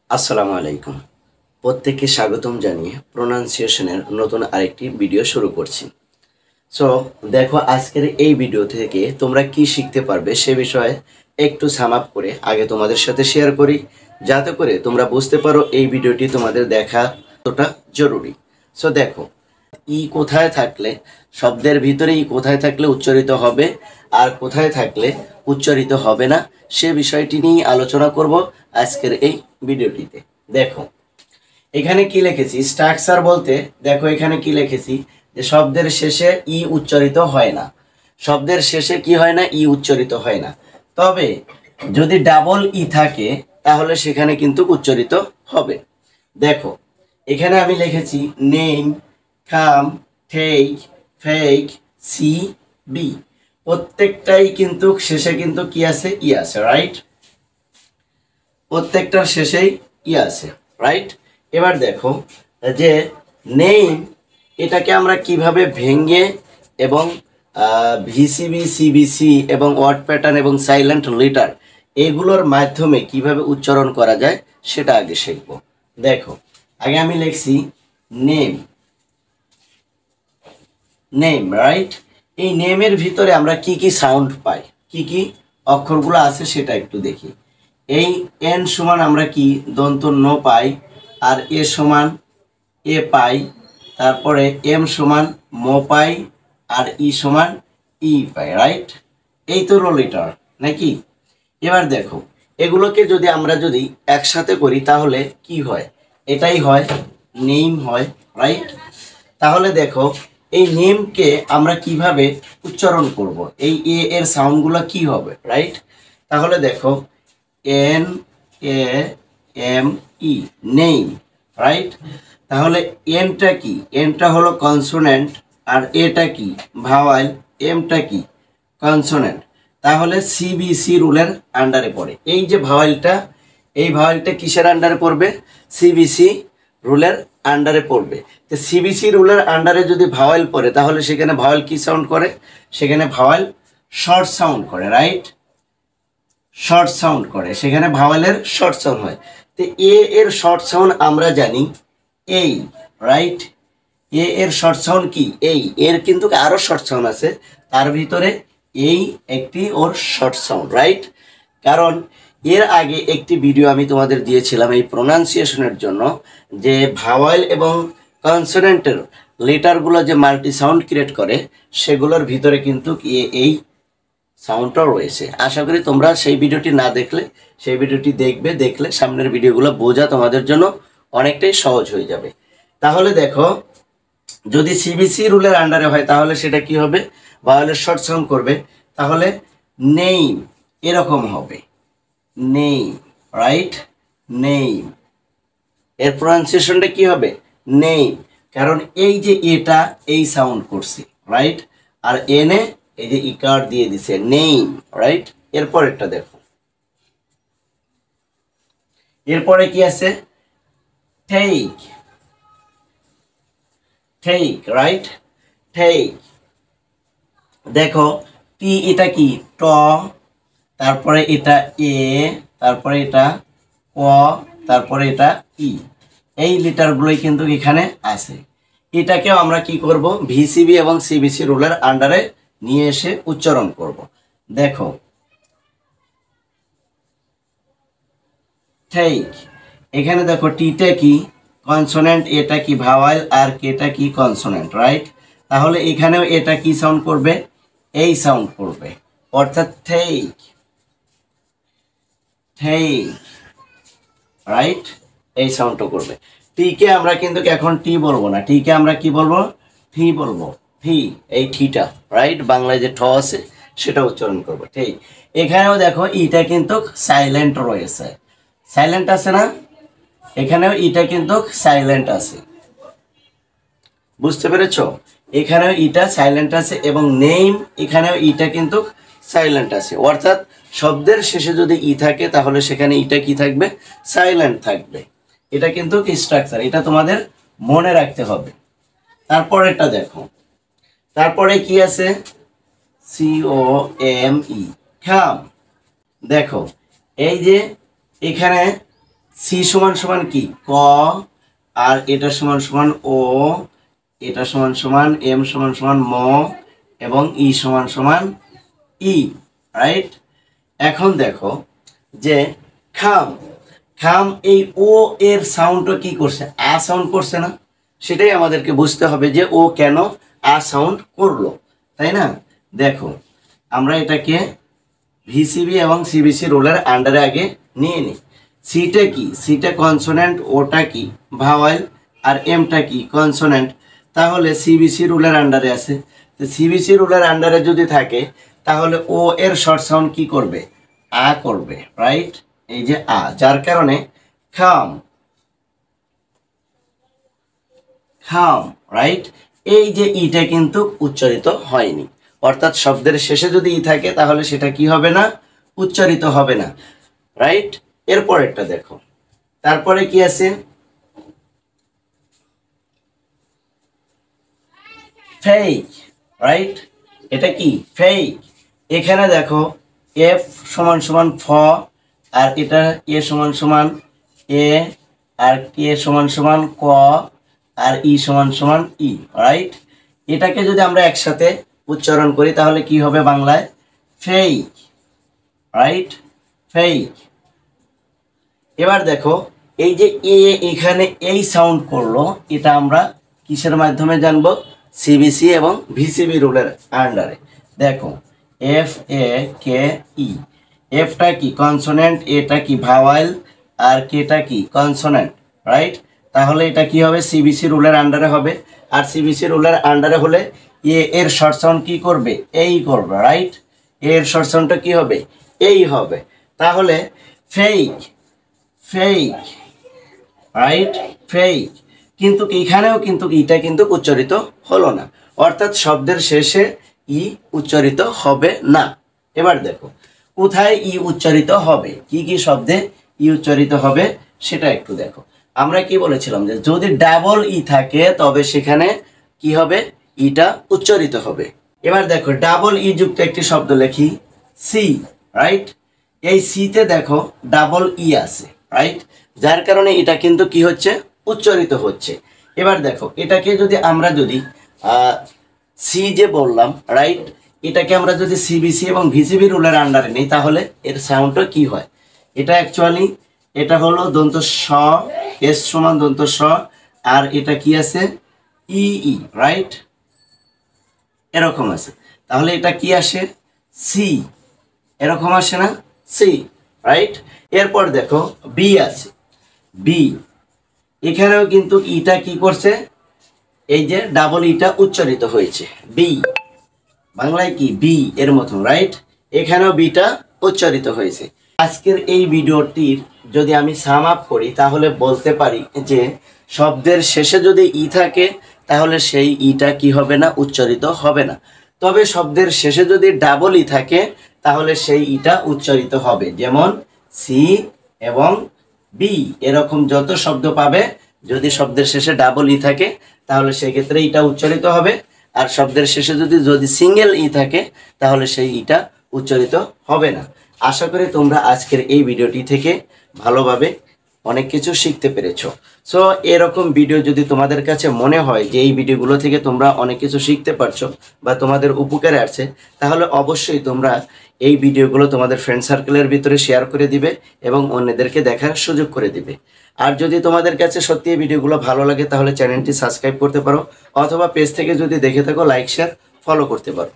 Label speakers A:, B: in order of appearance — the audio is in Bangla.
A: আসসালামু আলাইকুম। প্রত্যেককে স্বাগতম জানিয়ে প্রোনাউন্সিয়েশনের নতুন আরেকটি ভিডিও শুরু করছি। সো দেখো, আজকের এই ভিডিও থেকে তোমরা কি শিখতে পারবে সে বিষয়ে একটু সাম আপ করে আগে তোমাদের সাথে শেয়ার করি, যাতে করে তোমরা বুঝতে পারো এই ভিডিওটি তোমাদের দেখা কতটা জরুরি। সো দেখো, ই কোথায় থাকলে, শব্দের ভিতরে ই কোথায় থাকলে উচ্চারিত হবে আর কোথায় থাকলে উচ্চারিত হবে না, সে বিষয়টি নিয়ে আলোচনা করব আজকের এই ভিডিওটিতে। দেখো এখানে কি লিখেছি, স্ট্রাকচার বলতে দেখো এখানে কি লিখেছি যে শব্দের শেষে ই উচ্চারিত হয় না। শব্দের শেষে কি হয় না? ই উচ্চারিত হয় না। তবে যদি ডাবল ই থাকে তাহলে সেখানে কিন্তু উচ্চারিত হবে। দেখো এখানে আমি লিখেছি নেম, কাম, টেক, ফেক, সি, বি। প্রত্যেকটাই কিন্তু শেষে কিন্তু কি আছে? ই আছে, রাইট? প্রত্যেকটার শেষেই ই আছে, রাইট? এবার দেখো যে নেম, এটাকে আমরা কিভাবে ভেঙে এবং ভিসিবি, সিবিসি এবং ওয়ার্ড প্যাটার্ন এবং সাইলেন্ট লেটার এগুলোর মাধ্যমে কিভাবে উচ্চারণ করা যায় সেটা আগে শিখব। দেখো আগে আমি লিখছি নেম, নেম, রাইট? এই নেমের ভিতরে আমরা কি কি সাউন্ড পাই, কি কি অক্ষরগুলো আছে সেটা একটু দেখি। এই এন সমান আমরা কি দন্ত ন পাই, আর এ সমান এ পাই, তারপরে এম সমান ম পাই, আর ই সমান ই পাই, রাইট? এই তো রো লেটার নাকি? এবার দেখো এগুলোকে যদি আমরা যদি একসাথে করি তাহলে কি হয়? এটাই হয়, নেম হয়, রাইট? তাহলে দেখো এই নেমকে আমরা কিভাবে উচ্চারণ করব, এই এ এর সাউন্ডগুলো কি হবে, রাইট? তাহলে দেখো N A M E, name, right? তাহলে এনটা কি? এনটা হলো কনসোনেন্ট, আর এটা কি? ভাওয়াল। এমটা কি? কনসোনেন্ট। তাহলে সিবিসি রুলের আন্ডারে পড়ে। এই যে ভাওয়ালটা, এই ভাওয়ালটা কিসের আন্ডারে পড়বে? সিবিসি রুলের আন্ডারে পড়বে। তো সিবিসি রুলের আন্ডারে যদি ভাওয়াল পড়ে তাহলে সেখানে ভাওয়াল কি সাউন্ড করে? সেখানে ভাওয়াল শর্ট সাউন্ড করে, রাইট? শর্ট সাউন্ড করে, সেখানে ভাওয়ালের শর্ট সাউন্ড হয়। তো এ এর শর্ট সাউন্ড আমরা জানি এই, রাইট? এ এর শর্ট সাউন্ড কি? এই। এর কিন্তু আরও শর্ট সাউন্ড আছে, তার ভিতরে এই একটি ওর শর্ট সাউন্ড, রাইট? কারণ এর আগে একটি ভিডিও আমি তোমাদের দিয়েছিলাম এই প্রোনাউন্সিয়েশনের জন্য, যে ভাওয়াল এবং কনসোনেন্টের লেটারগুলো যে মাল্টি সাউন্ড ক্রিয়েট করে সেগুলোর ভিতরে কিন্তু এই সাউন্ডটাও রয়েছে। আশা করি তোমরা সেই ভিডিওটি না দেখলে সেই ভিডিওটি দেখবে, দেখলে সামনের ভিডিওগুলো বোঝা তোমাদের জন্য অনেকটাই সহজ হয়ে যাবে। তাহলে দেখো যদি সিবিসি রুলের আন্ডারে হয় তাহলে সেটা কি হবে? ভাওয়ালের শর্ট সাউন্ড করবে। তাহলে নেম এরকম হবে, নেম, রাইট? নেম। এর প্রনাউন্সিয়েশনটা কি হবে? নেম। কারণ এই যে এটা এই সাউন্ড করছে, রাইট? আর এনে এই যে ইকার দিয়ে দিছে, নেম, রাইট? এরপরেরটা দেখো, এরপরে কি আছে? Tech, tech, right? টেক। দেখো টি, এটা কি? ট, তারপরে এটা এ, তারপরে এটা ক, তারপরে এটা ই। এই লিটারগুলোই কিন্তু এখানে আছে। এটাকেও আমরা কি করব? ভিসিবি এবং সিবিসি রুলের আন্ডারে নিয়ে এসে উচ্চারণ করব। দেখো ঠিক এখানে দেখো টিটা কি? কনসোনেন্ট, এটা কি? ভাওয়াল, আর কেটা কি? Consonant, right? তাহলে এখানেও এটা কি সাউন্ড করবে? এই সাউন্ড করবে, অর্থাৎ ঠিক, ঠিক, রাইট? এই সাউন্ডটা করবে। টিকে আমরা কিন্তু এখন টি বলবো না, টিকে আমরা কি বলবো? ঠি বলবো, ঠি। এই ঠিটা, রাইট? বাংলায় যে ঠ আছে সেটা উচ্চারণ করবো, ঠিক। এখানেও দেখো ইটা কিন্তু সাইলেন্ট রয়েছে, সাইলেন্ট আছে না? এখানেও ইটা কিন্তু সাইলেন্ট আছে, বুঝতে পেরেছ? এখানেও ইটা সাইলেন্ট আছে এবং নেম এখানেও ইটা কিন্তু সাইলেন্ট আছে। অর্থাৎ শব্দের শেষে যদি ই থাকে তাহলে সেখানে ইটা কি থাকবে? সাইলেন্ট থাকবে। এটা কিন্তু স্ট্রাকচার, এটা তোমাদের মনে রাখতে হবে। তারপরেরটা দেখো, তারপরে কি আছে? COME, খাম। দেখো এই যে এখানে সি সমান সমান কি ক, আর এটা সমান সমান ও, এটা সমান সমান এম সমান সমান ম, এবং ই সমান সমান ই, রাইট। এখন দেখো যে খাম, খাম এই ও এর সাউন্ডটা কি করছে, আ সাউন্ড করছে না? সেটাই আমাদেরকে বুঝতে হবে যে ও কেন আ সাউন্ড করলো, তাই না? দেখো আমরা এটাকে ভিসিবি এবং সিবিসি রুলের আন্ডারে আগে নিয়ে নিই। সিটা কি, সিটা কনসোনেন্ট, ওটা কি ভাওয়েল, আর এমটা কি কনসোনেন্ট। তাহলে সিবিসি রুলের আন্ডারে আছে, তো সিবিসি রুলের আন্ডারে যদি থাকে তাহলে ও এর শর্ট সাউন্ড কি করবে, আ করবে, রাইট। এই যে আ, যার কারণে খাম, খাম, রাইট। এই যে ইটা কিন্তু উচ্চারিত হয়নি, অর্থাৎ শব্দের শেষে যদি ই থাকে তাহলে সেটা কি হবে না, উচ্চারিত হবে না, রাইট। এরপরেরটা দেখো, তারপরে কি আছে, ফেক, রাইট। এটা কি ফেক। এখানে দেখো এফ সমান সমান ফ, আর এটা এ সমান সমান এ, আর কে সমান সমান ক, আর ই সমান সমান ই, রাইট। এটাকে যদি আমরা একসাথে উচ্চারণ করি তাহলে কি হবে বাংলায়, ফেক, রাইট, ফেক। এবার দেখো এই যে এ এখানে এই সাউন্ড করলো, এটা আমরা কিসের মাধ্যমে জানবো, সিবিসি এবং ভিসিবি রুলের আন্ডারে। দেখো এফ এ কে ই, এফটা কি কনসোনেন্ট, এটা কি ভাওয়েল, আর কেটা কি কনসোনেন্ট, রাইট। তাহলে এটা কি হবে, সিবিসি রুলের আন্ডারে হবে, আর সিবিসি রুলের আন্ডারে হলে এ এর শর্ট সাউন্ড কি করবে, এই করবে, রাইট। এর শর্ট সাউন্ডটা কি হবে, এই হবে। তাহলে ফেক, ফেক, রাইট, ফেক। কিন্তু এখানেও কিন্তু ইটা কিন্তু উচ্চারিত হলো না, অর্থাৎ শব্দের শেষে ই উচ্চারিত হবে না। এবার দেখো কোথায় ই উচ্চারিত হবে, কি কি শব্দে ই উচ্চারিত হবে সেটা একটু দেখো। আমরা কি বলেছিলাম যে যদি ডাবল ই থাকে তবে সেখানে কি হবে, ইটা উচ্চারিত হবে। এবার দেখো ডাবল ই যুক্ত একটি শব্দ লিখি, সি, রাইট। এই সিতে দেখো ডাবল ই আছে, রাইট, যার কারণে এটা কিন্তু কি হচ্ছে, উচ্চারিত হচ্ছে। এবার দেখো এটাকে যদি আমরা যদি সি যে বললাম, রাইট, এটাকে আমরা যদি সিবিসি এবং ভিসিবি রুলের আন্ডারে নিই তাহলে এর সাউন্ডটা কি হয়, এটা অ্যাকচুয়ালি এটা হলো দন্ত স, এস সমান দন্ত স, আর এটা কি আছে ই ই, রাইট, এরকম আছে। তাহলে এটা কি আসে, সি, এরকম আসে না, সি, রাইট। এরপর দেখো বি আছে, বি, এখানেও কিন্তু ইটা কি করছে, এই যে ডাবল ইটা উচ্চারিত হয়েছে, বি, বাংলায় কি বি এর মতন, রাইট। এখানেও বিটা উচ্চারিত হয়েছে। আজকের এই ভিডিওটির যদি আমি সাম আপ করি তাহলে বলতে পারি যে শব্দের শেষে যদি ই থাকে তাহলে সেই ইটা কি হবে না, উচ্চারিত হবে না। তবে শব্দের শেষে যদি ডাবল ই থাকে তাহলে সেই ইটা উচ্চারিত হবে, যেমন সি এবং বি, এরকম যত শব্দ পাবে যদি শব্দের শেষে ডাবল ই থাকে তাহলে সেক্ষেত্রে ইটা উচ্চারিত হবে, আর শব্দের শেষে যদি সিঙ্গেল ই থাকে তাহলে সেই ইটা উচ্চারিত হবে না। আশা করি তোমরা আজকের এই ভিডিওটি থেকে ভালোভাবে অনেক কিছু শিখতে পেরেছো। সো এরকম ভিডিও যদি তোমাদের কাছে মনে হয় যে এই ভিডিওগুলো থেকে তোমরা অনেক কিছু শিখতে পারছো বা তোমাদের উপকারে আসছে, তাহলে অবশ্যই তোমরা এই ভিডিওগুলো তোমাদের ফ্রেন্ড সার্কেলের ভিতরে শেয়ার করে দিবে এবং অন্যদেরকে দেখার সুযোগ করে দিবে। আর যদি তোমাদের কাছে সত্যি এই ভিডিওগুলো ভালো লাগে তাহলে চ্যানেলটি সাবস্ক্রাইব করতে পারো, অথবা পেজ থেকে যদি দেখে থাকো লাইক শেয়ার ফলো করতে পারো।